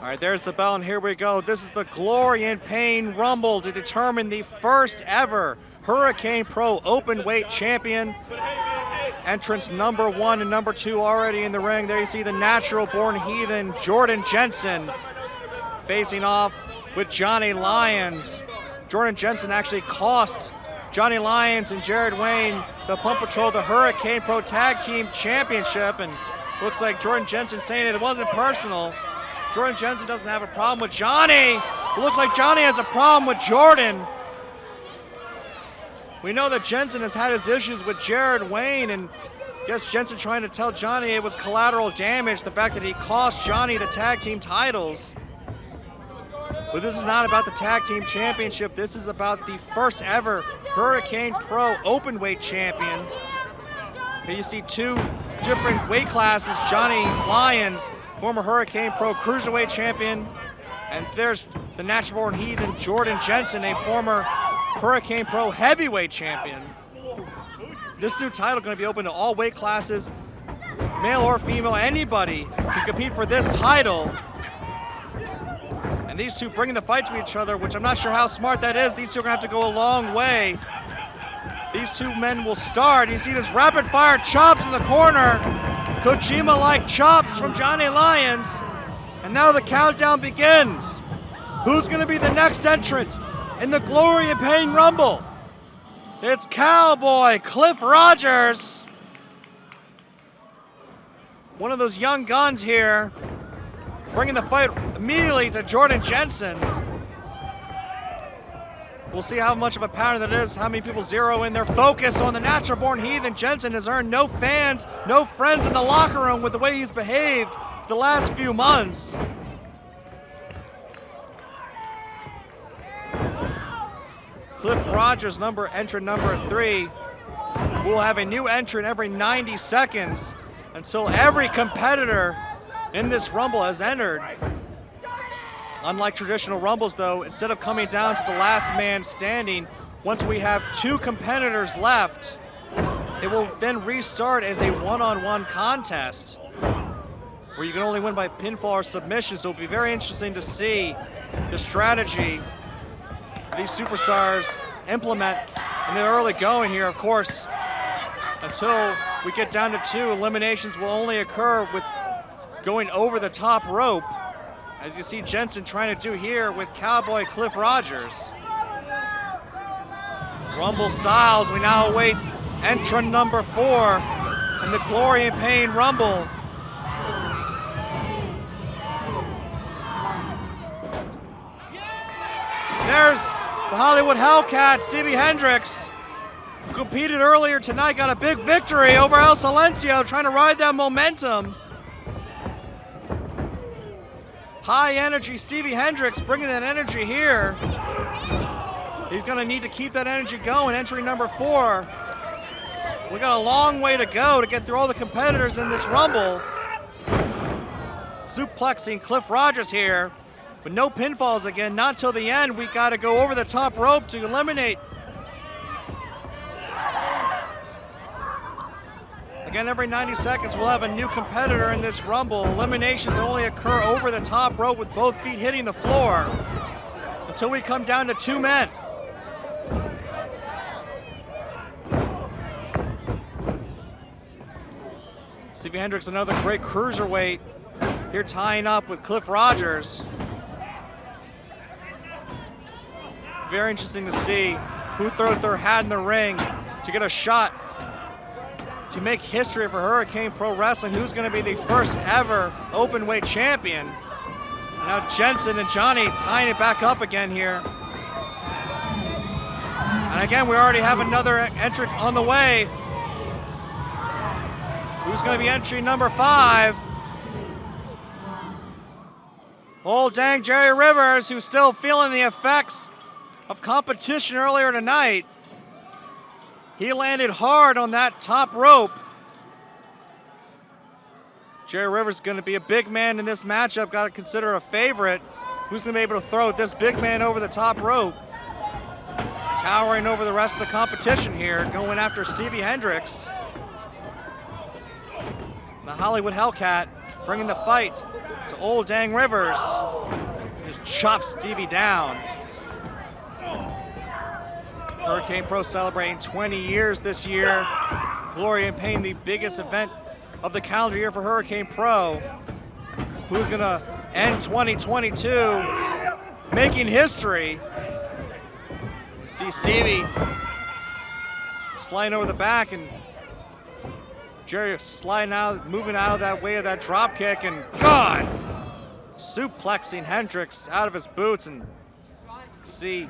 All right, there's the bell, and here we go. This is the Glory and Pain Rumble to determine the first ever Hurricane Pro Openweight Champion. Entrants number 1 and number 2 already in the ring. There you see the natural-born heathen, Jordan Jensen, facing off with Johnny Lyons. Jordan Jensen actually cost Johnny Lyons and Jared Wayne, the Pump Patrol, the Hurricane Pro Tag Team Championship, and looks like Jordan Jensen saying it wasn't personal. Jordan Jensen doesn't have a problem with Johnny. It looks like Johnny has a problem with Jordan. We know that Jensen has had his issues with Jared Wayne, and I guess Jensen trying to tell Johnny it was collateral damage, the fact that he cost Johnny the tag team titles. But this is not about the tag team championship. This is about the first ever Hurricane Pro Openweight Champion. Here you see 2 different weight classes. Johnny Lyons, former Hurricane Pro Cruiserweight Champion, and there's the natural-born heathen Jordan Jensen, a former Hurricane Pro Heavyweight Champion. This new title going to be open to all weight classes, male or female. Anybody can compete for this title. And these two bringing the fight to each other, which I'm not sure how smart that is. These two are going to have to go a long way. These 2 men will start. You see this rapid-fire chops in the corner. Kojima-like chops from Johnny Lyons. And now the countdown begins. Who's going to be the next entrant in the Glory and Pain Rumble? It's Cowboy Cliff Rogers. One of those young guns here, bringing the fight immediately to Jordan Jensen. We'll see how much of a pattern that is, how many people zero in their focus on the natural-born heathen. Jensen has earned no fans, no friends in the locker room with the way he's behaved for the last few months. Cliff Rogers, entrant number 3, will have a new entrant every 90 seconds until every competitor in this Rumble has entered. Unlike traditional Rumbles though, instead of coming down to the last man standing, once we have 2 competitors left, it will then restart as a one-on-one contest where you can only win by pinfall or submission. So it'll be very interesting to see the strategy these superstars implement in the early going here. Of course, until we get down to 2, eliminations will only occur with going over the top rope, as you see Jensen trying to do here with Cowboy Cliff Rogers. Rumble styles, we now await entrant number 4 in the Glory and Pain Rumble. There's the Hollywood Hellcat, Stevie Hendrix, who competed earlier tonight, got a big victory over El Silencio, trying to ride that momentum. High energy Stevie Hendrix bringing that energy here. He's gonna need to keep that energy going, entry number 4. We got a long way to go to get through all the competitors in this Rumble. Suplexing Cliff Rogers here, but no pinfalls again, not till the end. We gotta go over the top rope to eliminate. Again, every 90 seconds, we'll have a new competitor in this Rumble. Eliminations only occur over the top rope with both feet hitting the floor until we come down to 2 men. Stevie Hendrix, another great cruiserweight, here tying up with Cliff Rogers. Very interesting to see who throws their hat in the ring to get a shot to make history for Hurricane Pro Wrestling. Who's going to be the first ever Openweight Champion? Now Jensen and Johnny tying it back up again here. And again, we already have another entrant on the way. Who's going to be entry number 5? Old dang Jerry Rivers, who's still feeling the effects of competition earlier tonight. He landed hard on that top rope. Jerry Rivers is going to be a big man in this matchup. Got to consider a favorite. Who's going to be able to throw this big man over the top rope? Towering over the rest of the competition here, going after Stevie Hendrix. The Hollywood Hellcat bringing the fight to Old Dang Rivers. Just chops Stevie down. Hurricane Pro celebrating 20 years this year. Glory and Pain, the biggest event of the calendar year for Hurricane Pro. Who's gonna end 2022 making history? You see Stevie sliding over the back and Jerry sliding out, moving out of that way of that drop kick, and God, suplexing Hendrix out of his boots, and see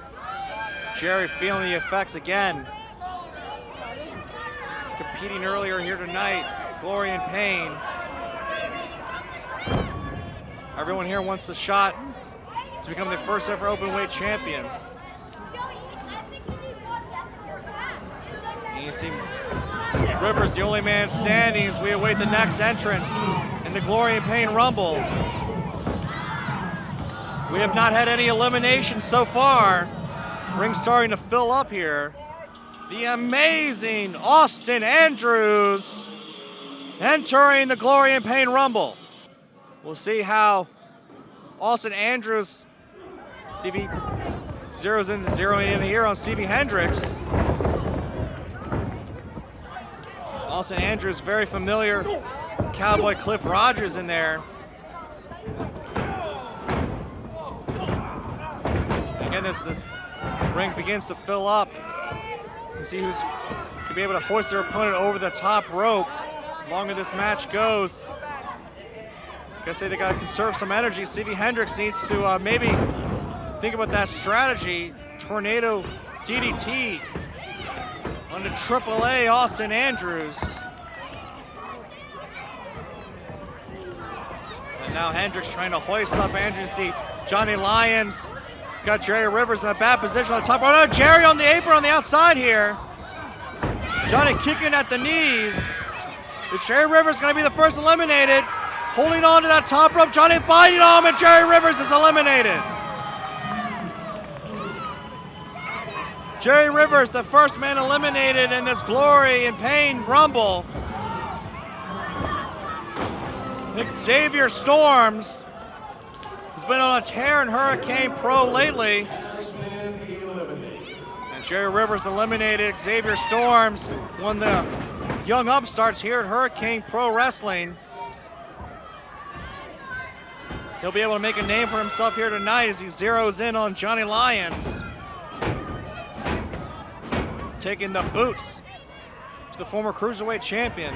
Jerry feeling the effects again. Competing earlier here tonight, Glory and Pain. Everyone here wants a shot to become the first ever Openweight Champion. And you see Rivers, the only man standing, as we await the next entrant in the Glory and Pain Rumble. We have not had any eliminations so far. Ring's starting to fill up here. The amazing Austin Andrews entering the Glory and Pain Rumble. We'll see how Austin Andrews, Stevie zeroing in here on Stevie Hendrix. Austin Andrews, very familiar Cowboy Cliff Rogers in there. Again, this ring begins to fill up. You see who's could be able to hoist their opponent over the top rope. The longer this match goes, gotta say they gotta conserve some energy. Stevie Hendrix needs to maybe think about that strategy. Tornado DDT on the AAA Austin Andrews. And now Hendrix trying to hoist up Andrews. See Johnny Lyons. He's got Jerry Rivers in a bad position on the top. Oh no, Jerry on the apron on the outside here. Johnny kicking at the knees. Is Jerry Rivers gonna be the first eliminated? Holding on to that top rope, Johnny biting on him, and Jerry Rivers is eliminated. Jerry Rivers, the first man eliminated in this Glory and Pain Rumble. Xavier Storms has been on a tear in Hurricane Pro lately. And Jerry Rivers eliminated Xavier Storms, one of the young upstarts here at Hurricane Pro Wrestling. He'll be able to make a name for himself here tonight as he zeroes in on Johnny Lyons. Taking the boots to the former Cruiserweight Champion.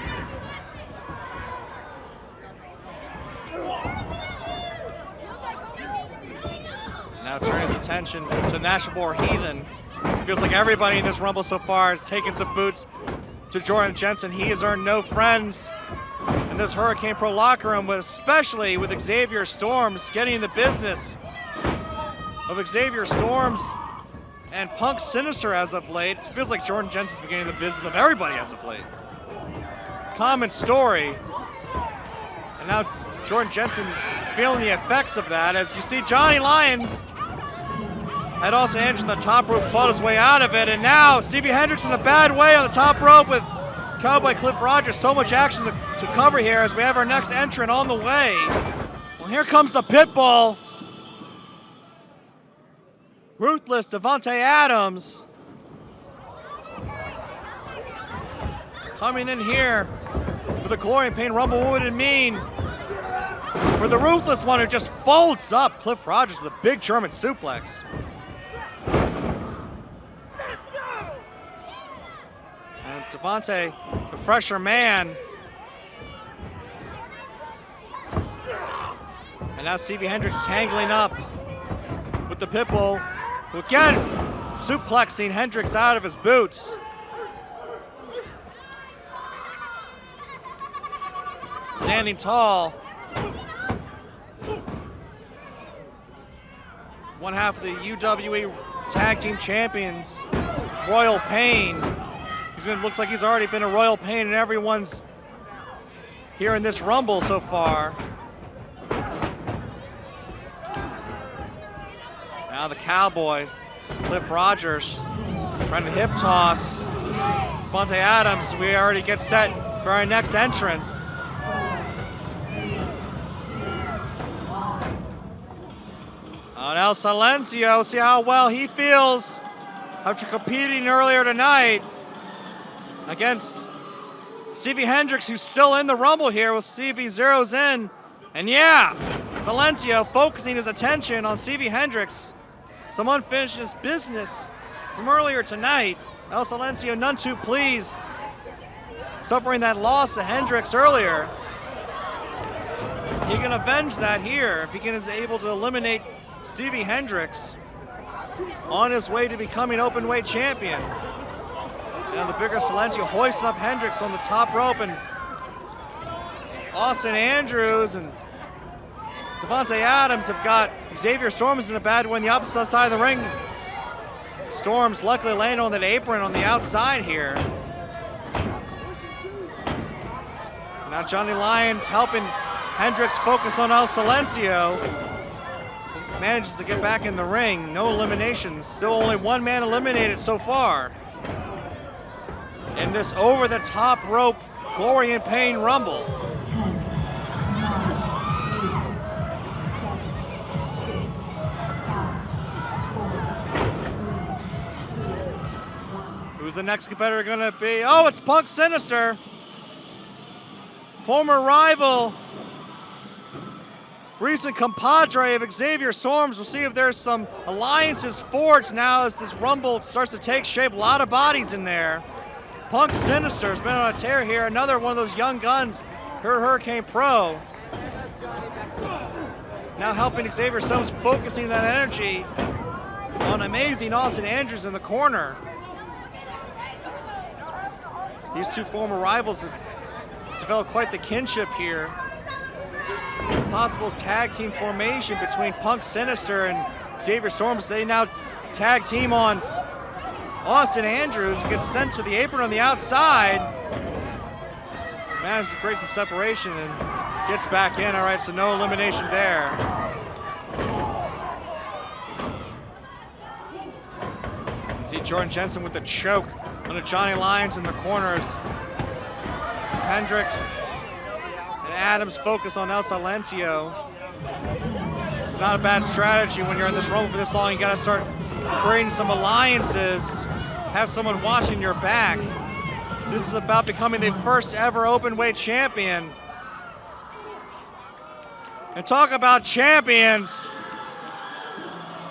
Now turning his attention to National Heathen. Feels like everybody in this Rumble so far has taken some boots to Jordan Jensen. He has earned no friends in this Hurricane Pro locker room, but especially with Xavier Storms getting in the business of Xavier Storms and Punk Sinister as of late. It feels like Jordan Jensen's beginning the business of everybody as of late. Common story. And now Jordan Jensen feeling the effects of that as you see Johnny Lyons had also Andrews on the top rope, fought his way out of it, and now Stevie Hendrix in a bad way on the top rope with Cowboy Cliff Rogers. So much action to cover here as we have our next entrant on the way. Well, here comes the Pitbull. Ruthless Devontae Adams coming in here for the Glory and Pain Rumble. What would it mean for the Ruthless one who just folds up Cliff Rogers with a big German suplex? And Devontae, the fresher man. And now Stevie Hendrix tangling up with the Pitbull, who again suplexing Hendrix out of his boots. Standing tall. One half of the UWE Tag Team Champions, Royal Pain. It looks like he's already been a Royal Pain, and everyone's here in this Rumble so far. Now the Cowboy, Cliff Rogers, trying to hip toss Devontae Adams. We already get set for our next entrant. Now Silencio, see how well he feels after competing earlier tonight against Stevie Hendrix, who's still in the Rumble here. With Stevie zeroes in. And yeah, Silencio focusing his attention on Stevie Hendrix. Some unfinished business from earlier tonight. El Silencio none too pleased, suffering that loss to Hendrix earlier. He can avenge that here if he is able to eliminate Stevie Hendrix on his way to becoming openweight champion. And the bigger Silencio hoisting up Hendrix on the top rope, and Austin Andrews and Devontae Adams have got Xavier Storms in a bad one, the opposite side of the ring. Storms luckily landing on that apron on the outside here. Now Johnny Lyons helping Hendrix focus on El Silencio. Manages to get back in the ring. No eliminations. Still only one man eliminated so far in this over-the-top rope Glory and Pain Rumble. 10, 9, 8, 7, 6, 5, 4, 3, 2, 1. Who's the next competitor gonna be? Oh, it's Punk Sinister. Former rival, recent compadre of Xavier Storms. We'll see if there's some alliances forged now as this Rumble starts to take shape. A lot of bodies in there. Punk Sinister has been on a tear here. Another one of those young guns, Hurricane Pro. Now helping Xavier Storms, focusing that energy on amazing Austin Andrews in the corner. These two former rivals have developed quite the kinship here. Possible tag team formation between Punk Sinister and Xavier Storms. They now tag team on Austin Andrews, gets sent to the apron on the outside. Manages to create some separation and gets back in. All right, so no elimination there. See Jordan Jensen with the choke on Johnny Lyons in the corners. Hendrix and Adams focus on El Silencio. It's not a bad strategy when you're in this role for this long. You gotta start creating some alliances, have someone watching your back. This is about becoming the first ever openweight champion. And talk about champions.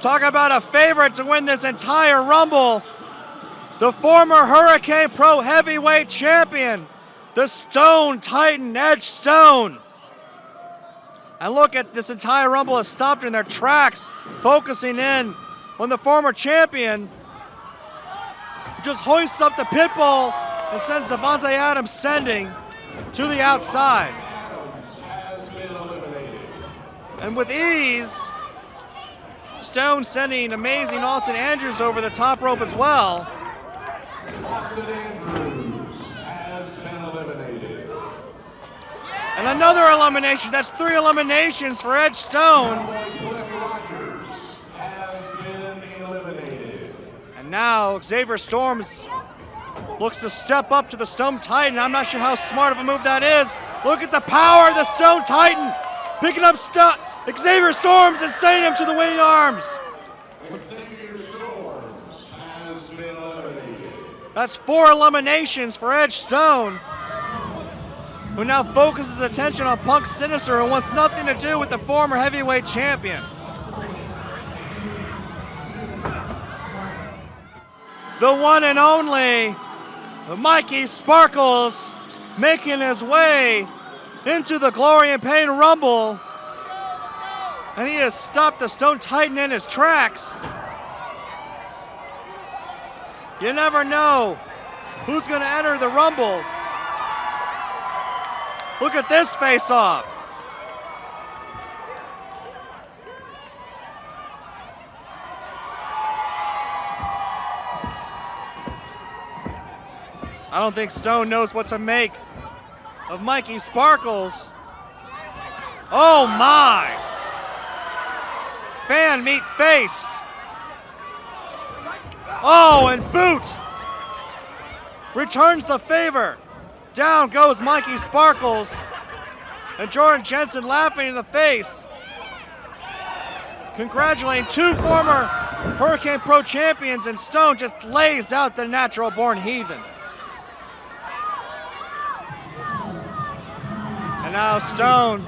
Talk about a favorite to win this entire Rumble. The former Hurricane Pro Heavyweight Champion, the Stone Titan Edge Stone. And look at this entire Rumble has stopped in their tracks, focusing in on the former champion. Just hoists up the pit bull and sends Devontae Adams sending to the outside. And with ease, Stone sending amazing Austin Andrews over the top rope as well. Austin Andrews has been eliminated. And another elimination. That's 3 eliminations for Edge Stone. And now Xavier Storms looks to step up to the Stone Titan. I'm not sure how smart of a move that is. Look at the power of the Stone Titan. Picking up Xavier Storms and sending him to the winning arms. Xavier Storms has been eliminated. That's 4 eliminations for Edge Stone, who now focuses attention on Punk Sinister, who wants nothing to do with the former heavyweight champion. The one and only Mikey Sparkles making his way into the Glory and Pain Rumble. And he has stopped the Stone Titan in his tracks. You never know who's going to enter the Rumble. Look at this face-off. I don't think Stone knows what to make of Mikey Sparkles. Oh my! Fan meet face. Oh, and boot. Returns the favor. Down goes Mikey Sparkles. And Jordan Jensen laughing in the face. congratulating two former Hurricane Pro champions, and Stone just lays out the natural-born heathen. And now Stone,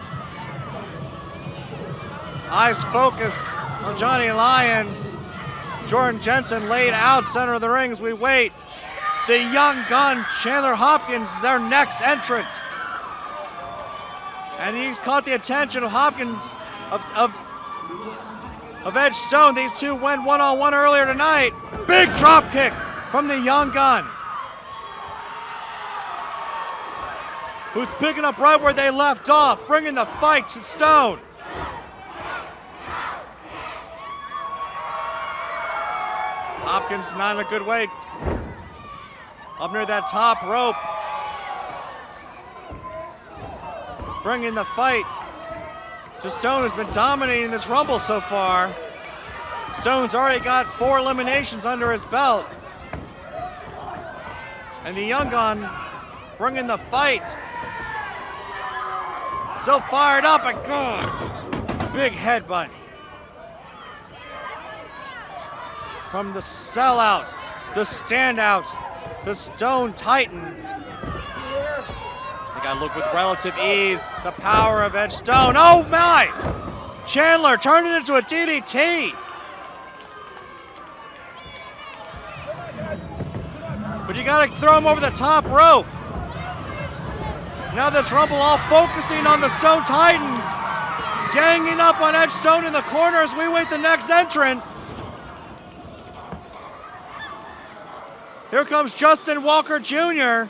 eyes focused on Johnny Lyons. Jordan Jensen laid out center of the ring as we wait. The young gun, Chandler Hopkins, is our next entrant. And he's caught the attention of Hopkins, of Edge Stone. These two went one-on-one earlier tonight. Big drop kick from the young gun, who's picking up right where they left off, bringing the fight to Stone. Hopkins not in a good way. Up near that top rope. Bringing the fight to Stone, who's been dominating this Rumble so far. Stone's already got 4 eliminations under his belt. And the young gun bringing the fight. So fired up and gone. Big headbutt from the sellout, the standout, the Stone Titan. They gotta look with relative ease. The power of Edge Stone. Oh my! Chandler turned it into a DDT. But you gotta throw him over the top rope. Now this Rumble all focusing on the Stone Titan. Ganging up on Edge Stone in the corner as we wait the next entrant. Here comes Justin Walker Jr.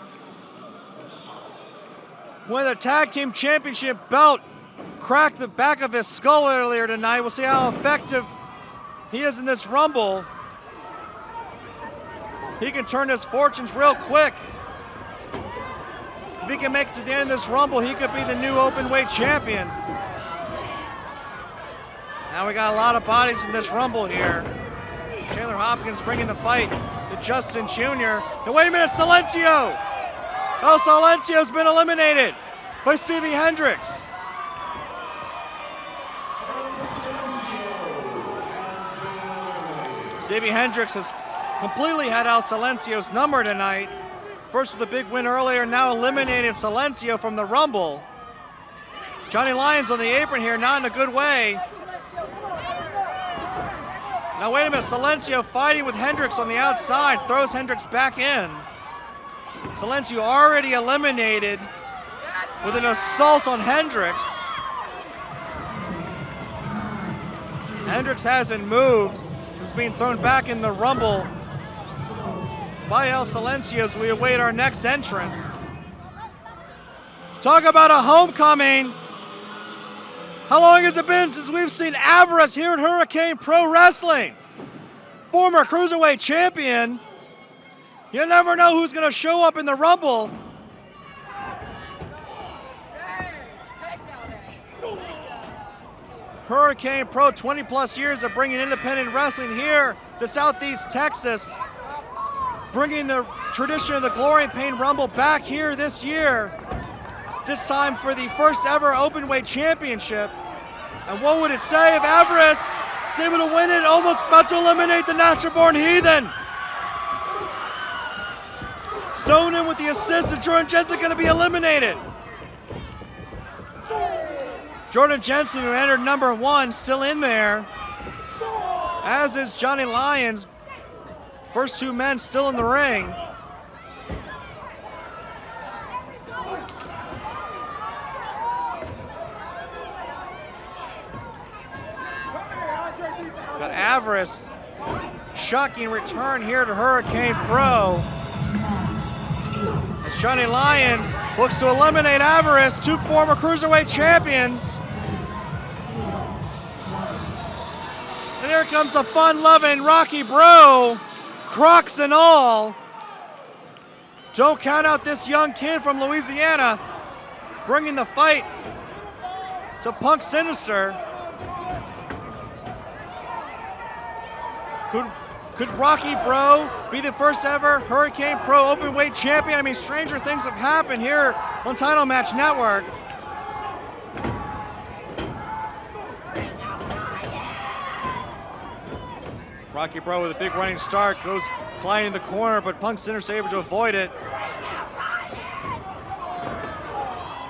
When the Tag Team Championship belt cracked the back of his skull earlier tonight. We'll see how effective he is in this Rumble. He can turn his fortunes real quick. If he can make it to the end of this Rumble, he could be the new Openweight Champion. Now we got a lot of bodies in this Rumble here. Chandler Hopkins bringing the fight to Justin Jr. Now wait a minute, Silencio! Oh, Silencio's been eliminated by Stevie Hendrix. Stevie Hendrix has completely had out Silencio's number tonight. First with a big win earlier, now eliminated Silencio from the Rumble. Johnny Lyons on the apron here, not in a good way. Now wait a minute, Silencio fighting with Hendrix on the outside, throws Hendrix back in. Silencio already eliminated with an assault on Hendrix. Hendrix hasn't moved. He's being thrown back in the Rumble by El Silencio as we await our next entrant. Talk about a homecoming. How long has it been since we've seen Avarice here at Hurricane Pro Wrestling? Former Cruiserweight Champion. You never know who's going to show up in the Rumble. Hurricane Pro, 20 plus years of bringing independent wrestling here to Southeast Texas. Bringing the tradition of the Glory and Pain Rumble back here this year. This time for the first ever Openweight Championship. And what would it say if Avarice is able to win it, almost about to eliminate the Natural Born Heathen? Stone in with the assist, and Jordan Jensen going to be eliminated. Jordan Jensen, who entered number 1, still in there. As is Johnny Lyons. First 2 men still in the ring. Got Avarice, shocking return here to Hurricane Pro. As Johnny Lyons looks to eliminate Avarice, 2 former Cruiserweight champions. And here comes the fun-loving Rocky Bro, Crocs and all. Don't count out this young kid from Louisiana, bringing the fight to Punk Sinister. Could Rocky Bro be the first ever Hurricane Pro Openweight Champion? I mean, stranger things have happened here on Title Match Network. Rocky Bro with a big running start, goes Klein in the corner, but Punk's center able to avoid it.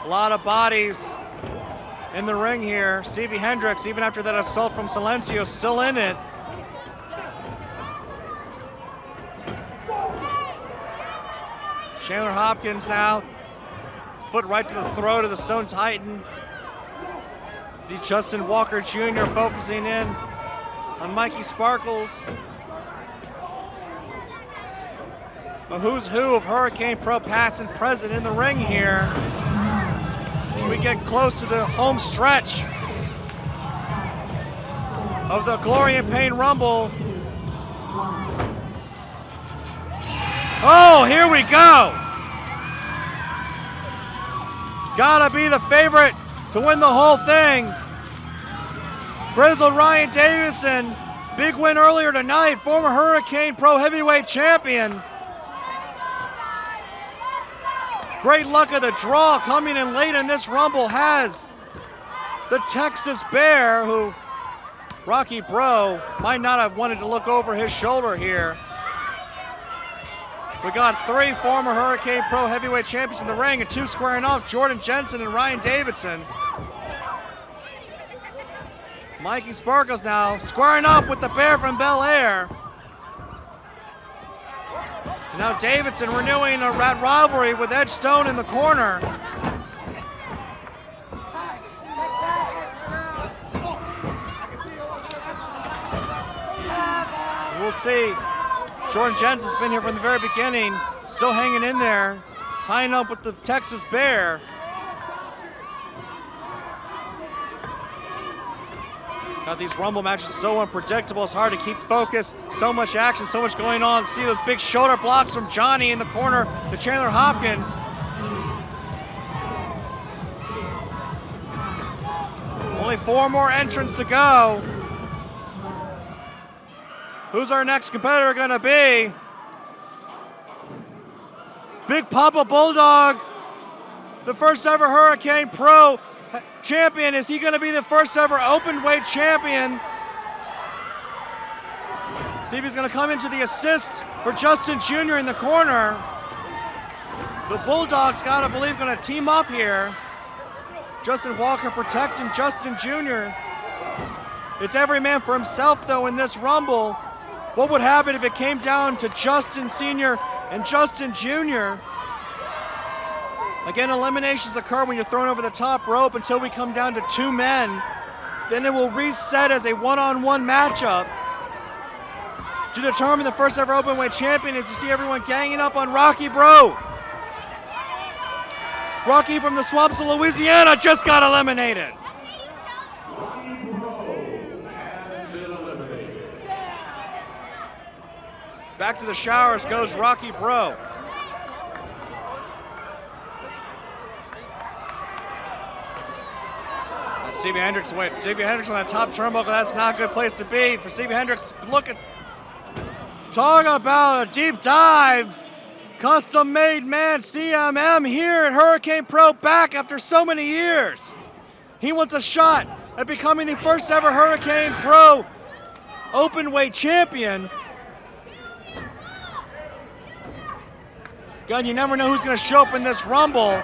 A lot of bodies in the ring here. Stevie Hendrix, even after that assault from Silencio, still in it. Chandler Hopkins now, foot right to the throat of the Stone Titan. See Justin Walker Jr. focusing in on Mikey Sparkles. A who's who of Hurricane Pro past and present in the ring here. As we get close to the home stretch of the Glory and Pain Rumble. Oh, here we go. Gotta be the favorite to win the whole thing. Grizzled Ryan Davidson, big win earlier tonight, former Hurricane Pro Heavyweight Champion. Great luck of the draw coming in late in this Rumble has the Texas Bear, who Rocky Bro might not have wanted to look over his shoulder here. We got 3 former Hurricane Pro Heavyweight Champions in the ring and 2 squaring off, Jordan Jensen and Ryan Davidson. Mikey Sparkles now squaring up with the Bear from Bel Air. Now Davidson renewing a rat rivalry with Edge Stone in the corner. We'll see. Jordan Jensen's been here from the very beginning, still hanging in there, tying up with the Texas Bear. God, these Rumble matches so unpredictable. It's hard to keep focus. So much action, so much going on. See those big shoulder blocks from Johnny in the corner to Chandler Hopkins. Only 4 more entrants to go. Who's our next competitor gonna be? Big Papa Bulldog, the first ever Hurricane Pro champion. Is he gonna be the first ever Openweight champion? See if he's gonna come into the assist for Justin Jr. in the corner. The Bulldogs, gotta believe, gonna team up here. Justin Walker protecting Justin Jr. It's every man for himself though in this Rumble. What would happen if it came down to Justin Sr. and Justin Jr.? Again, eliminations occur when you're thrown over the top rope until we come down to 2 men. Then it will reset as a one-on-one matchup to determine the first ever Openweight champion. As you see everyone ganging up on Rocky Bro. Rocky from the swamps of Louisiana just got eliminated. Back to the showers goes Rocky Bro. Stevie Hendrix went. Stevie Hendrix on that top turnbuckle. That's not a good place to be for Stevie Hendrix. Look at, talk about a deep dive. Custom made man CMM here at Hurricane Pro, back after so many years. He wants a shot at becoming the first ever Hurricane Pro Openweight champion. God, you never know who's going to show up in this Rumble.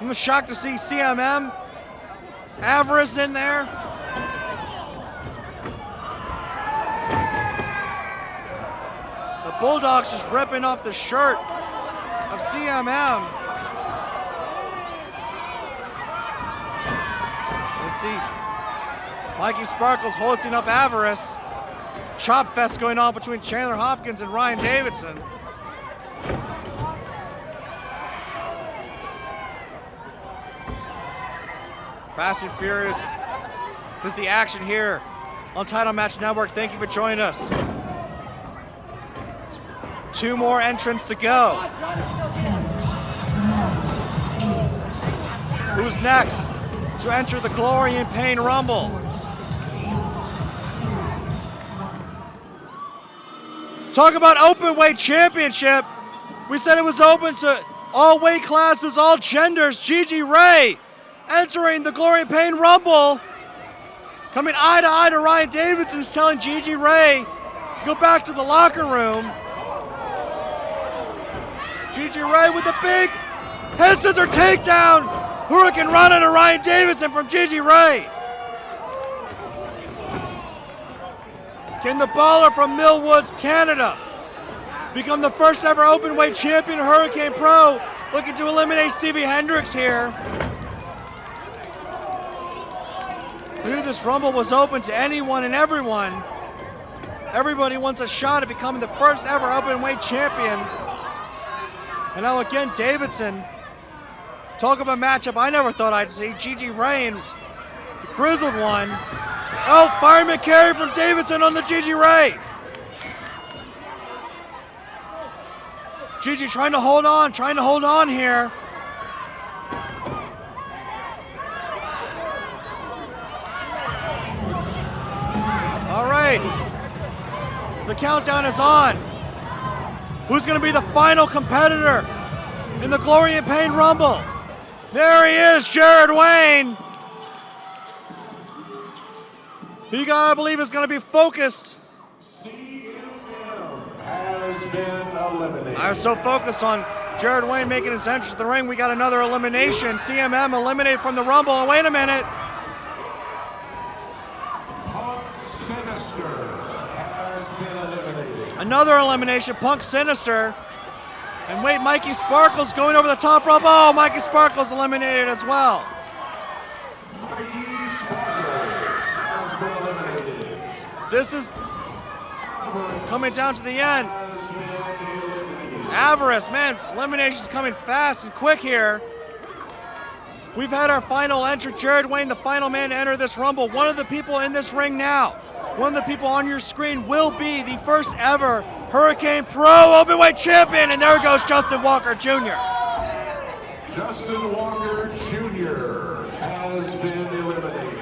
I'm shocked to see CMM, Avarice in there. The Bulldogs just ripping off the shirt of CMM. You see Mikey Sparkles hosting up Avarice. Chop fest going on between Chandler Hopkins and Ryan Davidson. Fast and Furious is the action here on Title Match Network. Thank you for joining us. 2 more entrants to go. 10, 9, 8, who's next to enter the Glory and Pain Rumble? Talk about Openweight Championship. We said it was open to all weight classes, all genders. Gigi Rey entering the Glory and Pain Rumble. Coming eye to eye to Ryan Davidson's telling Gigi Rey Go back to the locker room. Gigi Rey with the big head scissor takedown. Hurricane Rana to Ryan Davidson from Gigi Rey. Can the baller from Millwoods, Canada, become the first ever openweight champion Hurricane Pro? Looking to eliminate Stevie Hendrix here. We knew this Rumble was open to anyone and everyone. Everybody wants a shot at becoming the first ever openweight champion. And now again, Davidson. Talk of a matchup I never thought I'd see. Gigi Rey and the grizzled one. Oh, fireman carry from Davidson on the Gigi Rey. Gigi trying to hold on here. All right, the countdown is on. Who's gonna be the final competitor in the Glory and Pain Rumble? There he is, Jared Wayne. He I believe is gonna be focused. Has been eliminated. I was so focused on Jared Wayne making his entrance to the ring, we got another elimination. CMM eliminated from the Rumble, and wait a minute. Sinister has been eliminated. Another elimination, Punk Sinister. And wait, Mikey Sparkles going over the top rope. Oh, Mikey Sparkles eliminated as well. Mikey Sparkles has been eliminated. This is coming down to the end. Has been eliminated. Avarice, man, elimination's coming fast and quick here. We've had our final entrant, Jared Wayne, the final man to enter this Rumble. One of the people in this ring now, one of the people on your screen will be the first ever Hurricane Pro Openweight Champion, and there goes Justin Walker Jr. Justin Walker Jr. has been eliminated.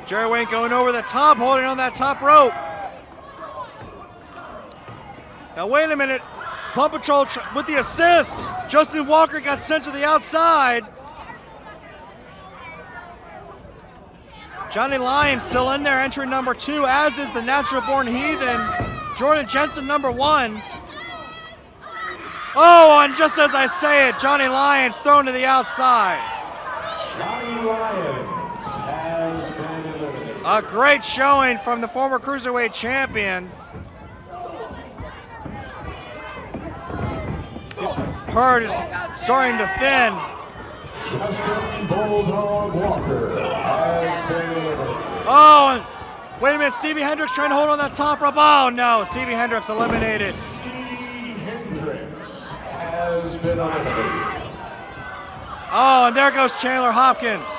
Jared Wayne going over the top, holding on that top rope. Now wait a minute, Pump Patrol with the assist. Justin Walker got sent to the outside. Johnny Lyons still in there, entering number 2, as is the Natural Born Heathen, Jordan Jensen, number 1. Oh, and just as I say it, Johnny Lyons thrown to the outside. Johnny Lyons has been eliminated. A great showing from the former Cruiserweight champion. His herd is starting to thin. Justin Bulldog Walker has been eliminated. Oh, and wait a minute, Stevie Hendrix trying to hold on that top rope. Oh no, Stevie Hendrix eliminated. Stevie Hendrix has been eliminated. Oh, and there goes Chandler Hopkins.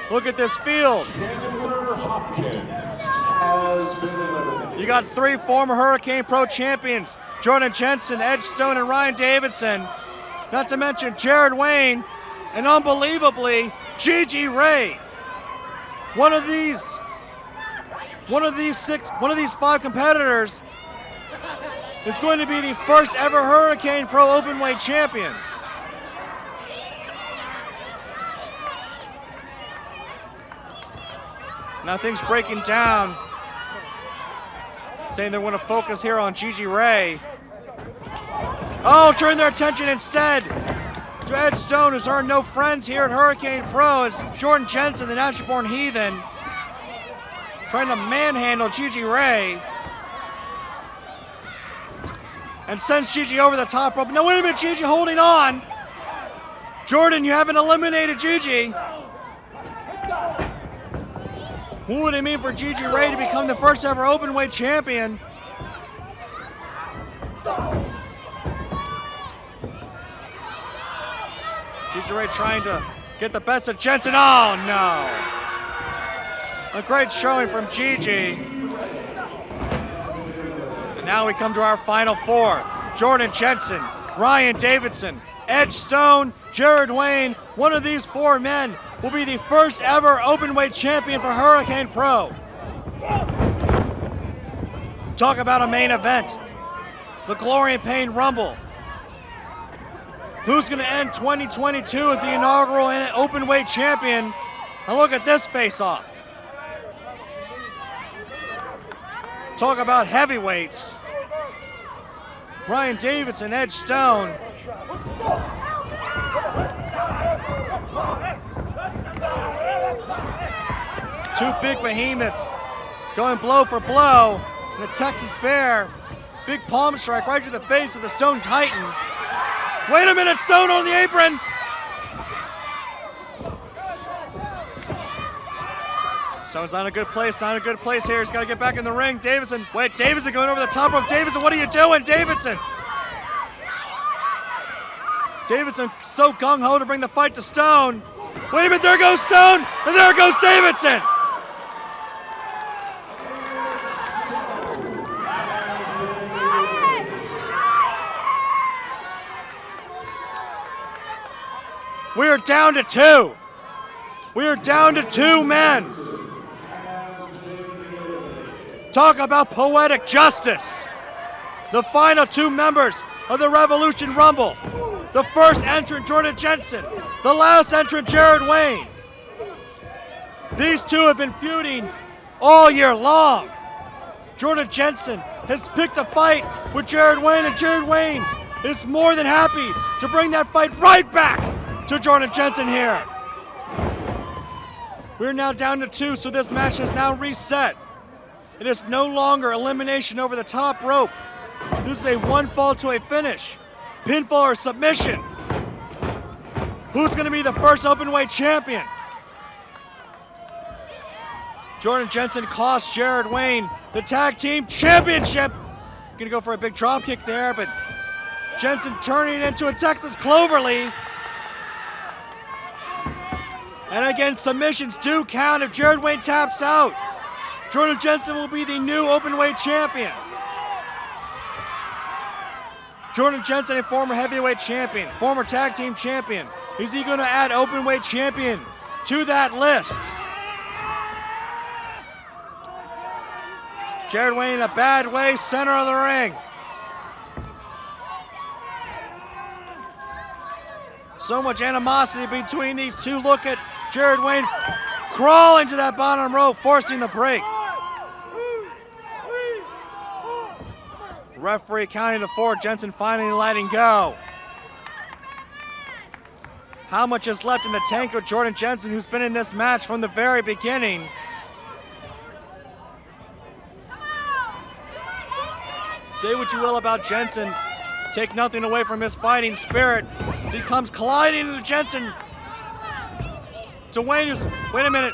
Look at this field. Chandler Hopkins has been eliminated. You got 3 former Hurricane Pro champions, Jordan Jensen, Ed Stone, and Ryan Davidson. Not to mention Jared Wayne, and unbelievably, Gigi Rey. One of these 5 competitors is going to be the first ever Hurricane Pro Openweight champion. Now things breaking down, saying they want to focus here on Gigi Rey. Oh, turn their attention instead to Ed Stone, who's earned no friends here at Hurricane Pro, as Jordan Jensen, the Natural Born Heathen, trying to manhandle Gigi Rey. And sends Gigi over the top rope. Now wait a minute, Gigi holding on. Jordan, you haven't eliminated Gigi. What would it mean for Gigi Rey to become the first ever openweight champion? Gigi Rey trying to get the best of Jensen. Oh no! A great showing from Gigi. And now we come to our final 4. Jordan Jensen, Ryan Davidson, Ed Stone, Jared Wayne. One of these 4 men will be the first ever openweight champion for Hurricane Pro. Talk about a main event. The Glory and Pain Rumble. Who's going to end 2022 as the inaugural openweight champion? And look at this face-off. Talk about heavyweights. Ryan Davidson, Edge Stone. Two big behemoths going blow for blow. And the Texas Bear, big palm strike right to the face of the Stone Titan. Wait a minute, Stone on the apron. Stone's not in a good place, not in a good place here. He's got to get back in the ring. Davidson, wait, Davidson going over the top rope. Davidson, what are you doing, Davidson? Davidson so gung-ho to bring the fight to Stone. Wait a minute, there goes Stone, and there goes Davidson. We are down to two. We are down to two men. Talk about poetic justice. The final two members of the Revolution Rumble. The first entrant, Jordan Jensen. The last entrant, Jared Wayne. These two have been feuding all year long. Jordan Jensen has picked a fight with Jared Wayne, and Jared Wayne is more than happy to bring that fight right back to Jordan Jensen here. We're now down to two, so this match has now reset. It is no longer elimination over the top rope. This is a one fall to a finish. Pinfall or submission. Who's going to be the first openweight champion? Jordan Jensen cost Jared Wayne the tag team championship. Going to go for a big drop kick there, but Jensen turning into a Texas cloverleaf. And again, submissions do count if Jared Wayne taps out. Jordan Jensen will be the new openweight champion. Jordan Jensen, a former heavyweight champion, former tag team champion. Is he going to add openweight champion to that list? Jared Wayne in a bad way, center of the ring. So much animosity between these two. Look at Jared Wayne crawling to that bottom rope, forcing the break. Referee counting to 4, Jensen finally letting go. How much is left in the tank of Jordan Jensen, who's been in this match from the very beginning? Say what you will about Jensen, take nothing away from his fighting spirit as he comes colliding into Jensen. To Wayne, who's, wait a minute.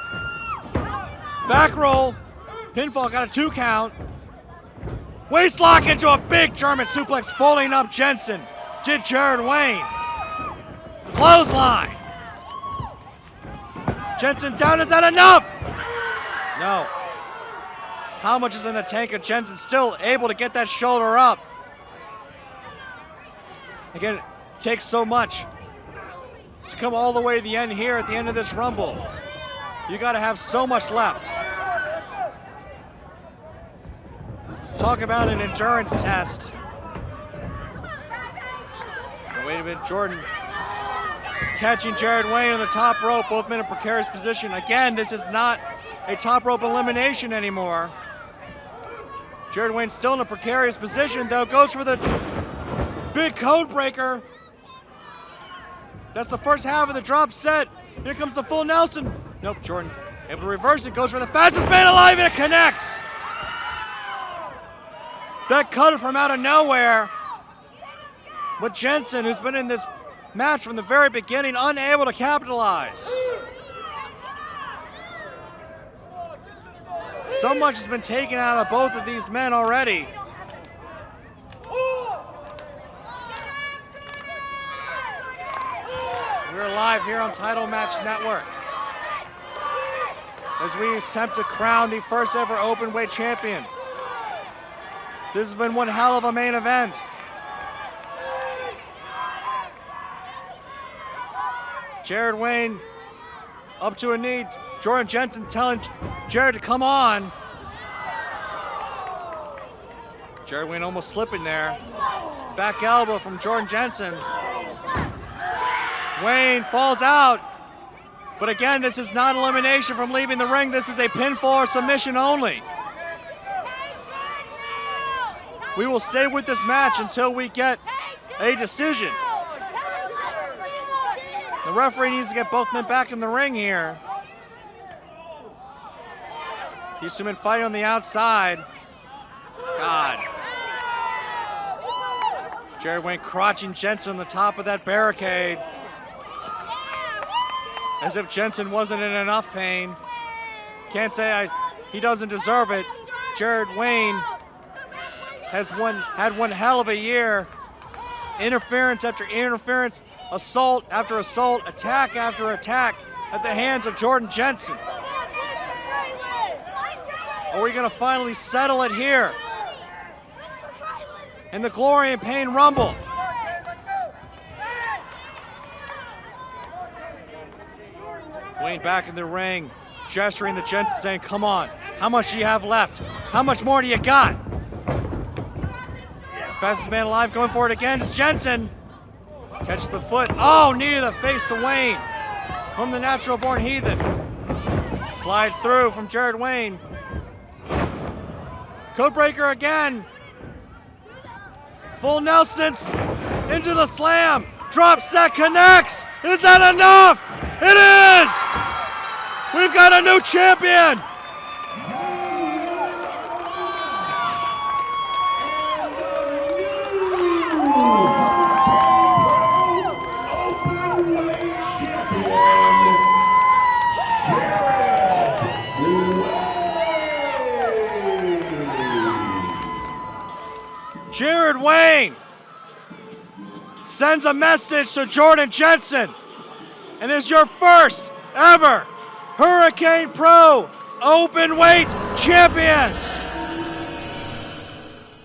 Back roll, pinfall, got a 2 count. Waist lock into a big German suplex, folding up Jensen. Did Jared Wayne. Clothesline. Jensen down, is that enough? No. How much is in the tank of Jensen? Still able to get that shoulder up. Again, it takes so much to come all the way to the end here at the end of this Rumble. You gotta have so much left. Talk about an endurance test. Oh, wait a minute, Jordan catching Jared Wayne on the top rope, both men in precarious position. Again, this is not a top rope elimination anymore. Jared Wayne still in a precarious position, though, goes for the big code breaker. That's the first half of the drop set. Here comes the full Nelson. Nope, Jordan able to reverse it, goes for the fastest man alive, and it connects. That cut from out of nowhere. But Jensen, who's been in this match from the very beginning, unable to capitalize. So much has been taken out of both of these men already. We're live here on Title Match Network as we attempt to crown the first ever openweight champion. This has been one hell of a main event. Jared Wayne up to a knee. Jordan Jensen telling Jared to come on. Jared Wayne almost slipping there. Back elbow from Jordan Jensen. Wayne falls out. But again, this is not elimination from leaving the ring. This is a pinfall or submission only. We will stay with this match until we get a decision. The referee needs to get both men back in the ring here. These two men fighting on the outside. God. Jared Wayne crotching Jensen on the top of that barricade. As if Jensen wasn't in enough pain. Can't say he doesn't deserve it. Jared Wayne had one hell of a year. Interference after interference, assault after assault, attack after attack at the hands of Jordan Jensen. Are we gonna finally settle it here in the Glory and Pain Rumble? Wayne back in the ring, gesturing to Jensen, saying, come on, how much do you have left? How much more do you got? Fastest man alive going for it again is Jensen. Catches the foot. Oh, knee to the face of Wayne from the Natural Born Heathen. Slide through from Jared Wayne. Codebreaker again. Full Nelson's into the slam. Drop set connects. Is that enough? It is! We've got a new champion! Jared Wayne sends a message to Jordan Jensen and is your first ever Hurricane Pro Openweight Champion.